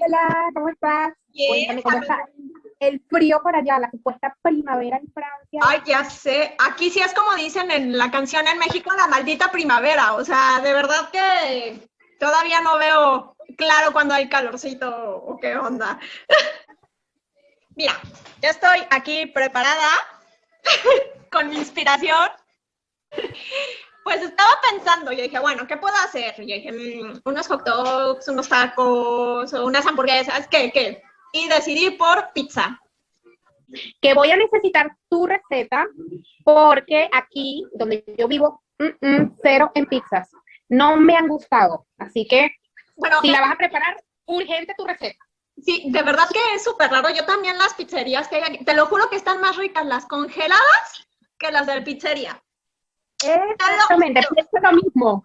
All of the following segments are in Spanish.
Hola, ¿cómo estás? Bien, Cuéntame cómo está el frío por allá, la supuesta primavera en Francia. ay, ya sé. Aquí sí es como dicen en la canción en México, la maldita primavera. O sea, de verdad que todavía no veo claro cuando hay calorcito o qué onda. Mira, ya estoy aquí preparada con mi inspiración. Pues estaba pensando, yo dije, bueno, ¿qué puedo hacer? Yo dije, unos hot dogs, unos tacos, o unas hamburguesas, ¿qué? Y decidí por pizza. Que voy a necesitar tu receta porque aquí donde yo vivo, cero en pizzas. No me han gustado. Así que Bueno, si la vas a preparar, urgente tu receta. sí, de verdad que es súper raro. Yo también las pizzerías que hay aquí, te lo juro que están más ricas las congeladas que las de pizzería. Te lo Exactamente, juro, pienso lo mismo.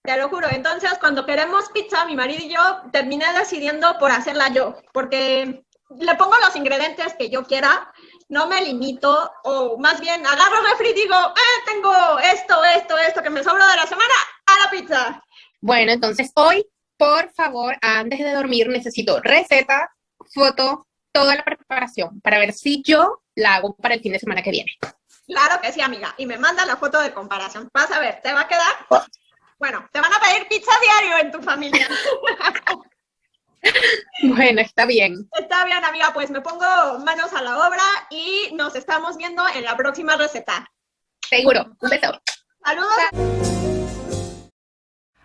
te lo juro. Entonces, cuando queremos pizza, mi marido y yo terminé decidiendo por hacerla yo, porque le pongo los ingredientes que yo quiera, no me limito, o más bien agarro el refri y digo, tengo esto que me sobra de la semana, a la pizza. Bueno, entonces hoy, por favor, antes de dormir, necesito receta, foto, toda la preparación para ver si yo la hago para el fin de semana que viene. Claro que sí, amiga. Y me manda la foto de comparación. Vas a ver, ¿te va a quedar? Bueno, te van a pedir pizza diario en tu familia. Bueno, está bien. Está bien, amiga, pues me pongo manos a la obra y nos estamos viendo en la próxima receta. Seguro. Un beso. Saludos.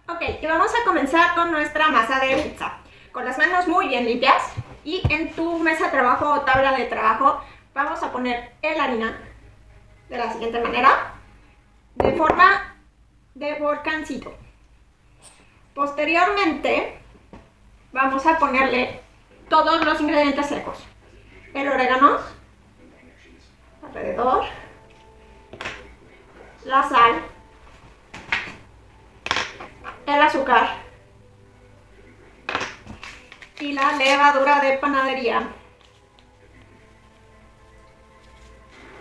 Ok, y vamos a comenzar con nuestra masa de pizza. Con las manos muy bien limpias y en tu mesa de trabajo o tabla de trabajo vamos a poner la harina de la siguiente manera, de forma de volcancito. Posteriormente vamos a ponerle todos los ingredientes secos. El orégano alrededor, la sal, el azúcar y la levadura de panadería.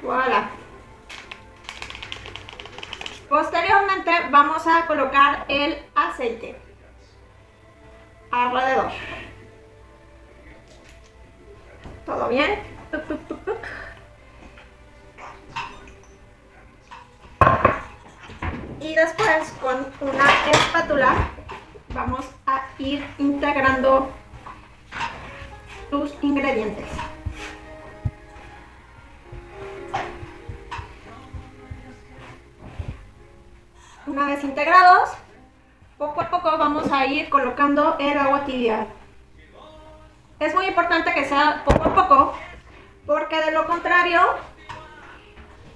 Voilà. Posteriormente vamos a colocar el aceite alrededor. ¿Todo bien? Y después con una espátula vamos a ir integrando tus ingredientes. Una vez integrados, poco a poco vamos a ir colocando el agua tibia. Es muy importante que sea poco a poco, porque de lo contrario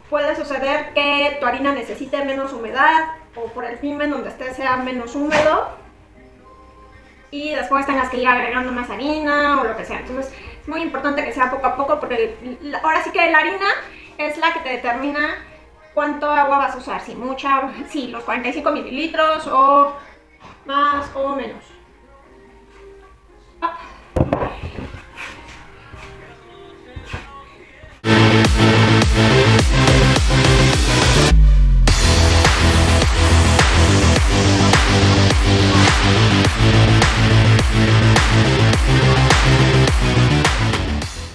puede suceder que tu harina necesite menos humedad o por el clima en donde esté sea menos húmedo y después tengas que ir agregando más harina o lo que sea. Entonces es muy importante que sea poco a poco porque ahora sí que la harina es la que te determina cuánto agua vas a usar, si mucha, si los 45 mililitros o más o menos. Ah.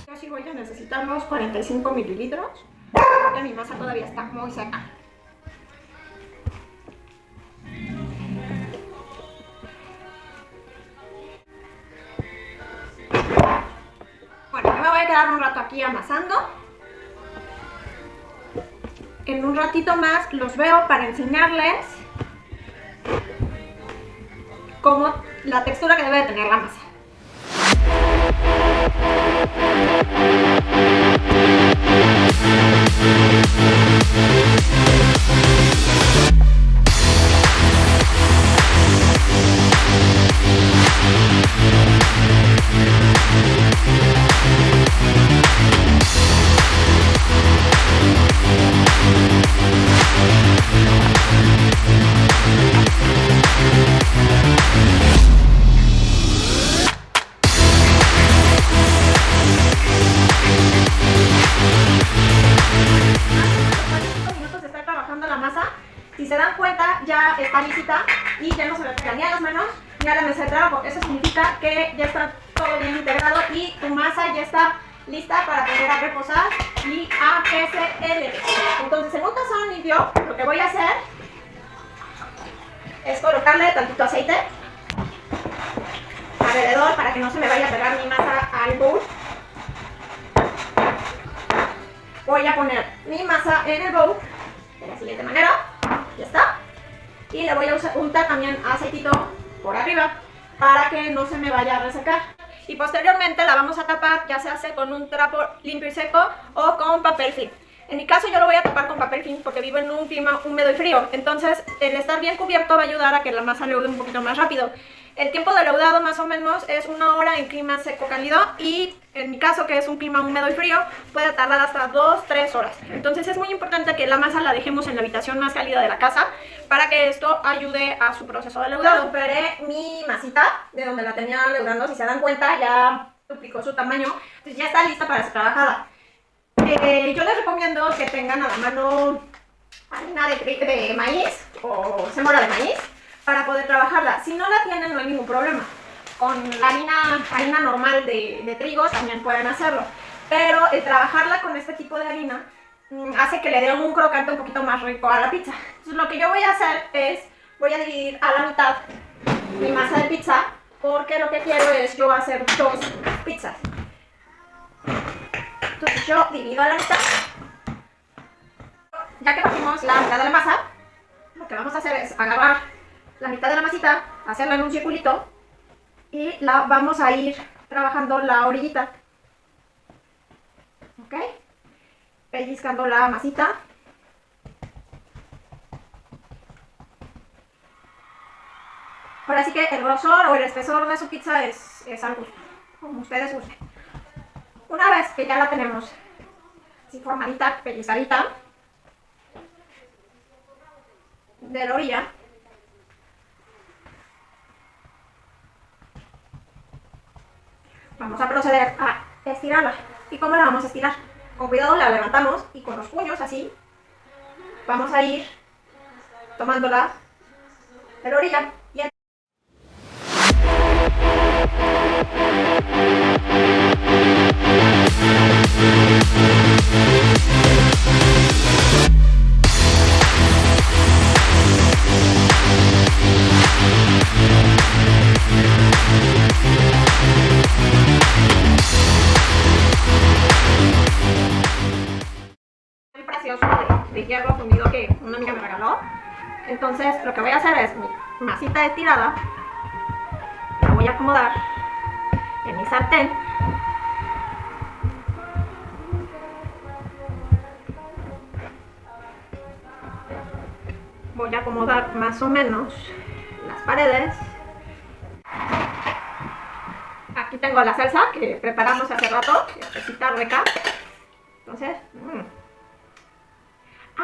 Casi voy a necesitar los 45 mililitros porque mi masa todavía está muy seca. Bueno, yo me voy a quedar un rato aquí amasando. En un ratito más los veo para enseñarles cómo la textura que debe de tener la masa. Si se dan cuenta, ya está lisita y ya no se le pegan ni a las manos ni a la mesa de trabajo. Eso significa que ya está todo bien integrado y tu masa ya está lista para poner a reposar y a que se eleve. Entonces, en un tazón limpio, lo que voy a hacer es colocarle tantito aceite alrededor para que no se me vaya a pegar mi masa al bowl. Voy a poner mi masa en el bowl de la siguiente manera. Ya está. Y le voy a untar también aceitito por arriba para que no se me vaya a resecar. Y posteriormente la vamos a tapar, ya se hace con un trapo limpio y seco o con papel film. En mi caso yo lo voy a tapar con papel film porque vivo en un clima húmedo y frío. Entonces el estar bien cubierto va a ayudar a que la masa leude un poquito más rápido. El tiempo de leudado más o menos es 1 hora en clima seco cálido y en mi caso, que es un clima húmedo y frío, puede tardar hasta 2-3 horas. Entonces es muy importante que la masa la dejemos en la habitación más cálida de la casa para que esto ayude a su proceso de leudado. Recuperé mi masita de donde la tenía leudando, si se dan cuenta ya duplicó su tamaño, entonces ya está lista para ser trabajada. Yo les recomiendo que tengan a la mano harina de maíz o sémola de maíz para poder trabajarla. Si no la tienen, no hay ningún problema. Con la harina normal de trigo también pueden hacerlo. Pero trabajarla con este tipo de harina hace que le dé un crocante un poquito más rico a la pizza. Entonces lo que yo voy a hacer es, voy a dividir a la mitad mi masa de pizza porque lo que quiero es yo hacer 2 pizzas. Entonces yo divido a la mitad. Ya que partimos la mitad de la masa, lo que vamos a hacer es agarrar la mitad de la masita, hacerla en un circulito y la vamos a ir trabajando la orillita. ¿Ok? Pellizcando la masita. Ahora sí que el grosor o el espesor de su pizza es al gusto, como ustedes gusten. Una vez que ya la tenemos así formadita, pellizcadita de la orilla, vamos a proceder a estirarla. ¿Y cómo la vamos a estirar? Con cuidado la levantamos y con los puños así vamos a ir tomándola de la orilla. Precioso de hierro fundido que una amiga me regaló. Entonces lo que voy a hacer es mi masita estirada, la voy a acomodar en mi sartén. Voy a acomodar más o menos las paredes. Aquí tengo la salsa que preparamos hace rato, que está rica. Entonces,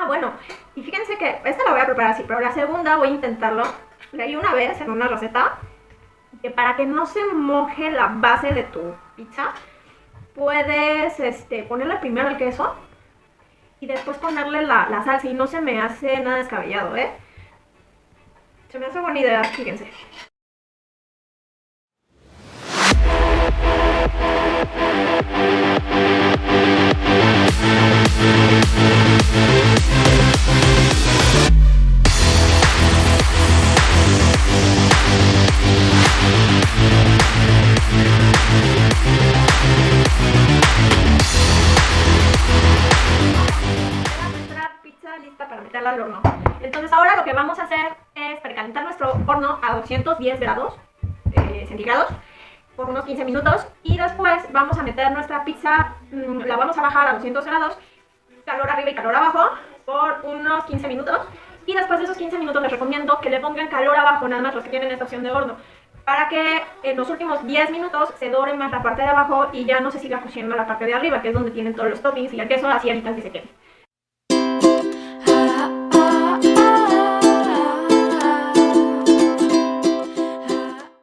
bueno, y fíjense que esta la voy a preparar así, pero la segunda voy a intentarlo. Leí una vez en una receta que para que no se moje la base de tu pizza, puedes ponerle primero el queso y después ponerle la salsa, y no se me hace nada descabellado, ¿eh? Se me hace buena idea, fíjense. Lista para meterla al horno. Entonces ahora lo que vamos a hacer es precalentar nuestro horno a 210 grados centígrados por unos 15 minutos y después vamos a meter nuestra pizza, la vamos a bajar a 200 grados, calor arriba y calor abajo por unos 15 minutos, y después de esos 15 minutos les recomiendo que le pongan calor abajo, nada más los que tienen esta opción de horno, para que en los últimos 10 minutos se dore más la parte de abajo y ya no se siga cociendo la parte de arriba, que es donde tienen todos los toppings y el queso, así evitan que se quede.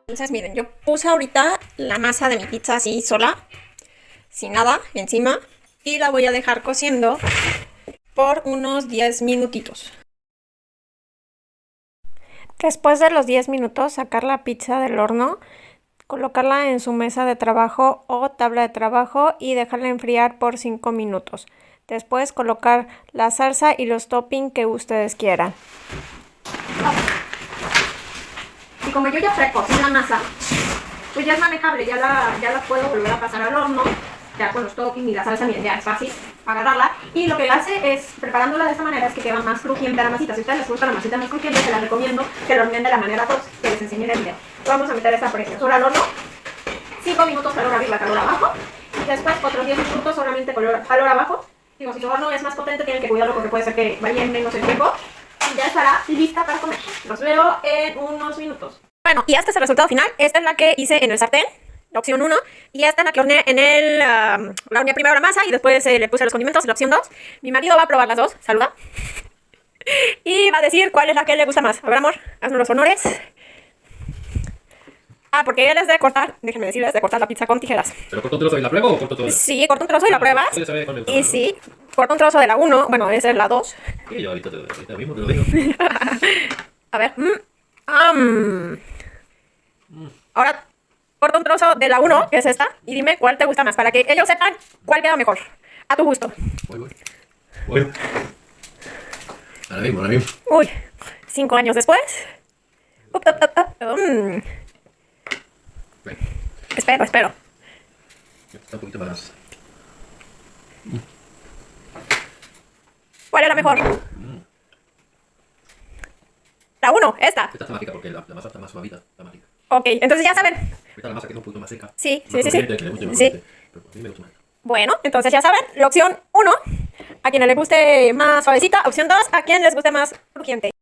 Entonces miren, yo puse ahorita la masa de mi pizza así sola, sin nada encima, y la voy a dejar cociendo por unos 10 minutitos. Después de los 10 minutos, sacar la pizza del horno. Colocarla en su mesa de trabajo o tabla de trabajo y dejarla enfriar por 5 minutos. Después colocar la salsa y los toppings que ustedes quieran. Y como yo ya precocí la masa, pues ya es manejable, ya la puedo volver a pasar al horno, ya con los toppings y la salsa, miren, ya es fácil agarrarla. Y lo que hace es, preparándola de esta manera, es que queda más crujiente la masita. Si a ustedes les gusta la masita más crujiente, se la recomiendo que lo horneen de la manera que les enseñé en el video. Vamos a meter esta preciosura al horno, 5 minutos calor arriba, calor abajo, y después otros 10 minutos solamente calor abajo. Digo, si su horno es más potente, tienen que cuidarlo porque puede ser que vaya en menos el tiempo. Y ya estará lista para comer. Los veo en unos minutos. Bueno, y este es el resultado final. Esta es la que hice en el sartén, la opción 1. Y esta es la que horneé en la horneé primero la masa y después le puse los condimentos, la opción 2. Mi marido va a probar las dos, saluda. Y va a decir cuál es la que le gusta más. A ver, amor, hazme los honores. Ah, porque él es de cortar, déjenme decirles, de cortar la pizza con tijeras. ¿Pero corto un trozo y la pruebo o corto todo? Sí, corto un trozo y la pruebas. Y sí, corto un trozo de la 1, bueno, esa es la 2. Sí, yo ahorita mismo te lo digo. A ver. Ahora, corto un trozo de la 1, que es esta, y dime cuál te gusta más, para que ellos sepan cuál queda mejor, a tu gusto. Voy. Ahora mismo. Uy, 5 años después. Bueno, Espero. está un poquito más. ¿Cuál es la mejor? La 1, esta. Esta está más rica porque la masa está más suavita, está más rica. Ok, entonces ya saben. Esta la masa queda un poquito más seca. Sí. Que le guste más crujiente, pero a mí me gusta más. Bueno, entonces ya saben, la opción 1, a quien le guste más suavecita, opción 2, a quien les guste más crujiente.